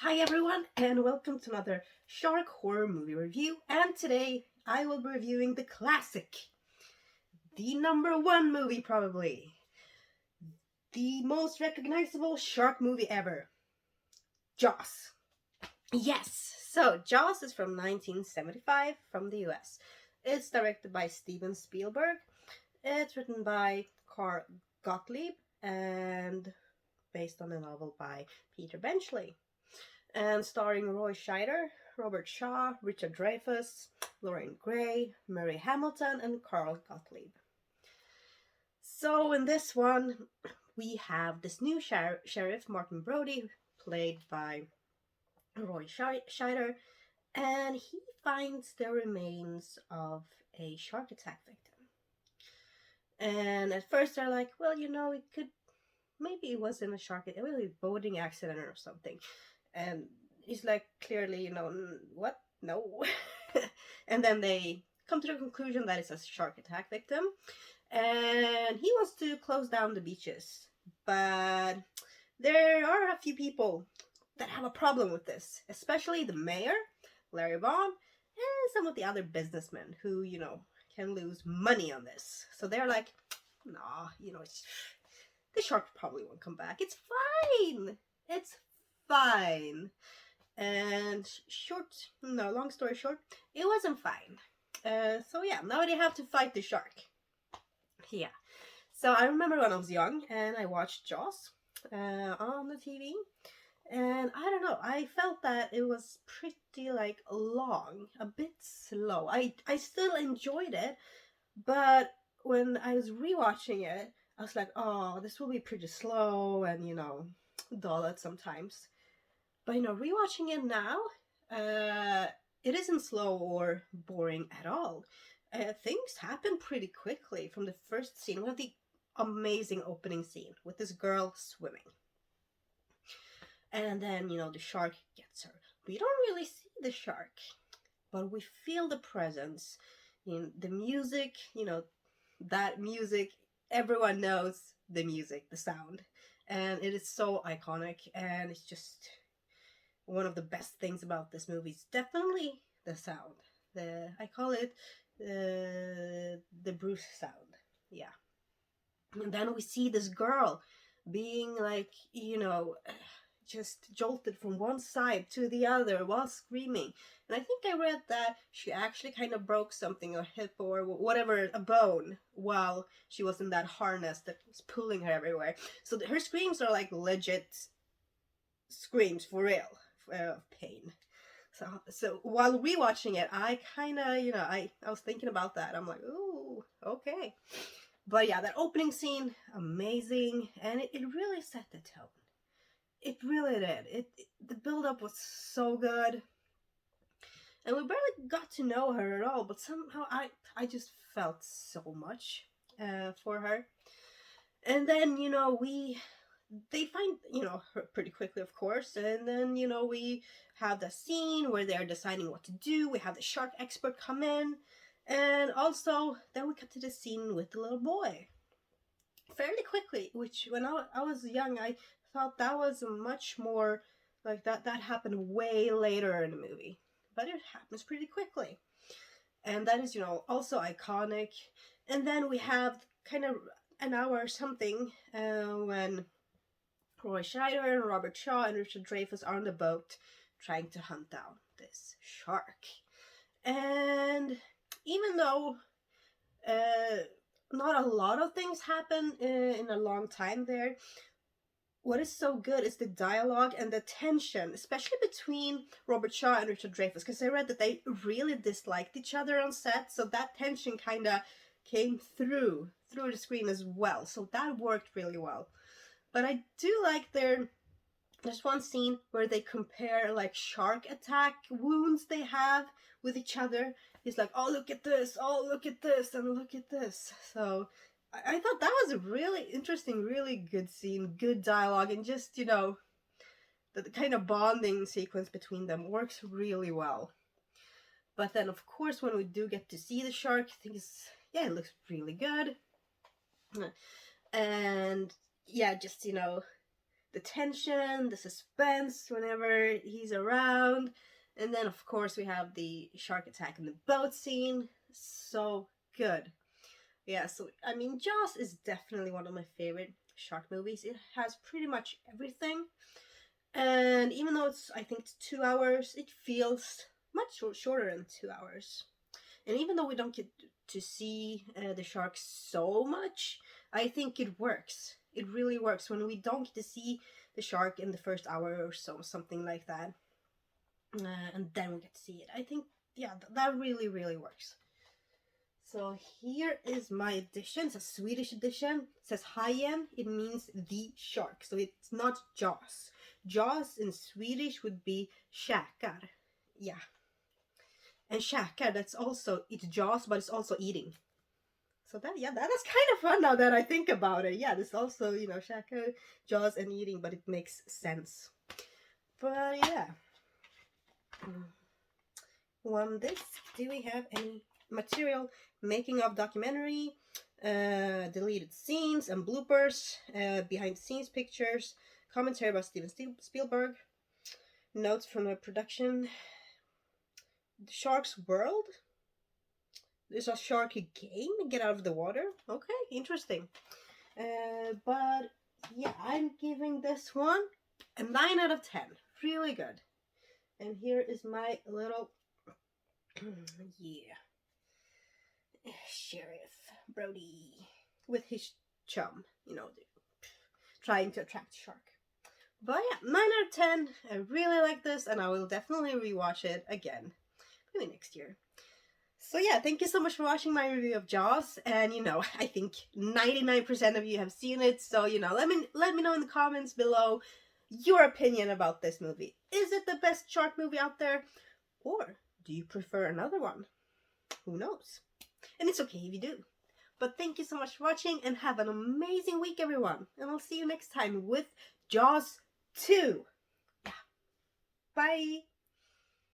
Hi everyone, and welcome to another shark horror movie review. And today I will be reviewing the classic, the number one movie probably, the most recognizable shark movie ever, Jaws. Yes, so Jaws is from 1975 from the US. It's directed by Steven Spielberg. It's written by Carl Gottlieb and based on a novel by Peter Benchley. And starring Roy Scheider, Robert Shaw, Richard Dreyfuss, Lorraine Gray, Murray Hamilton, and Carl Gottlieb. So in this one, we have this new sheriff, Martin Brody, played by Roy Scheider, and he finds the remains of a shark attack victim. And at first they're like, well, it could, maybe it wasn't a shark, it was a boating accident or something. And he's like, clearly, what? No. And then they come to the conclusion that it's a shark attack victim. And he wants to close down the beaches. But there are a few people that have a problem with this, especially the mayor, Larry Vaughn, and some of the other businessmen who, can lose money on this. So they're like, nah, the shark probably won't come back. It's fine. It's fine. And long story short, it wasn't fine. So yeah, now they have to fight the shark. Yeah. So I remember when I was young and I watched Jaws on the TV. And I don't know, I felt that it was pretty long, a bit slow. I still enjoyed it, but when I was rewatching it, I was like, oh, this will be pretty slow and, dull at sometimes. But, rewatching it now, it isn't slow or boring at all. Things happen pretty quickly from the first scene. We have the amazing opening scene with this girl swimming. And then, the shark gets her. We don't really see the shark, but we feel the presence. The music, that music, everyone knows the music, the sound. And it is so iconic, and it's just one of the best things about this movie is definitely the sound. I call it the Bruce sound. Yeah. And then we see this girl being just jolted from one side to the other while screaming. And I think I read that she actually kind of broke something, a hip or whatever, a bone, while she was in that harness that was pulling her everywhere. So her screams are legit screams for real of pain. So while rewatching it, I kind of, I was thinking about that. I'm like, ooh, okay. But yeah, that opening scene, amazing. And it really set the tone. It really did. The build-up was so good. And we barely got to know her at all, but somehow I just felt so much for her. And then, they find, her pretty quickly, of course. And then, we have the scene where they're deciding what to do. We have the shark expert come in. And also, then we cut to the scene with the little boy. Fairly quickly, which when I was young, I thought that was much more that happened way later in the movie. But it happens pretty quickly. And that is, also iconic. And then we have kind of an hour or something when Roy Scheider and Robert Shaw and Richard Dreyfuss are on the boat trying to hunt down this shark. And even though not a lot of things happen in a long time there, what is so good is the dialogue and the tension, especially between Robert Shaw and Richard Dreyfuss, because I read that they really disliked each other on set, so that tension kind of came through the screen as well, so that worked really well. But I do like there's one scene where they compare shark attack wounds they have with each other. He's like, oh, look at this, oh, look at this, and look at this. So I thought that was a really interesting, really good scene, good dialogue, and just, the kind of bonding sequence between them works really well. But then, of course, when we do get to see the shark, I think it looks really good. And, yeah, just, the tension, the suspense whenever he's around. And then, of course, we have the shark attack in the boat scene. So good. Yeah, so I mean, Jaws is definitely one of my favorite shark movies. It has pretty much everything. And even though I think it's 2 hours, it feels much shorter than 2 hours. And even though we don't get to see the sharks so much, I think it works. It really works when we don't get to see the shark in the first hour or so, something like that. And then we get to see it. I think, yeah, that really, really works. So here is my edition. It's a Swedish edition. It says hajen. It means the shark. So it's not Jaws. Jaws in Swedish would be käkar. Yeah. And käkar, that's also, it's Jaws, but it's also eating. So that is kind of fun now that I think about it. Yeah, there's also, käkar, Jaws, and eating, but it makes sense. But yeah. On this, do we have any material? Making of documentary, deleted scenes and bloopers, behind the scenes pictures, commentary by Steven Spielberg, notes from the production, the Shark's World. There's a shark game, get out of the water. Okay, interesting. But yeah, I'm giving this one a 9 out of 10. Really good. And here is my little yeah, Sheriff Brody with his chum, trying to attract the shark. But yeah, 9 out of 10. I really like this, and I will definitely rewatch it again, maybe next year. So yeah, thank you so much for watching my review of Jaws, and I think 99% of you have seen it, so let me know in the comments below your opinion about this movie. Is it the best shark movie out there, or do you prefer another one? Who knows? And it's okay if you do. But thank you so much for watching, and have an amazing week, everyone. And I'll see you next time with Jaws 2. Yeah. Bye.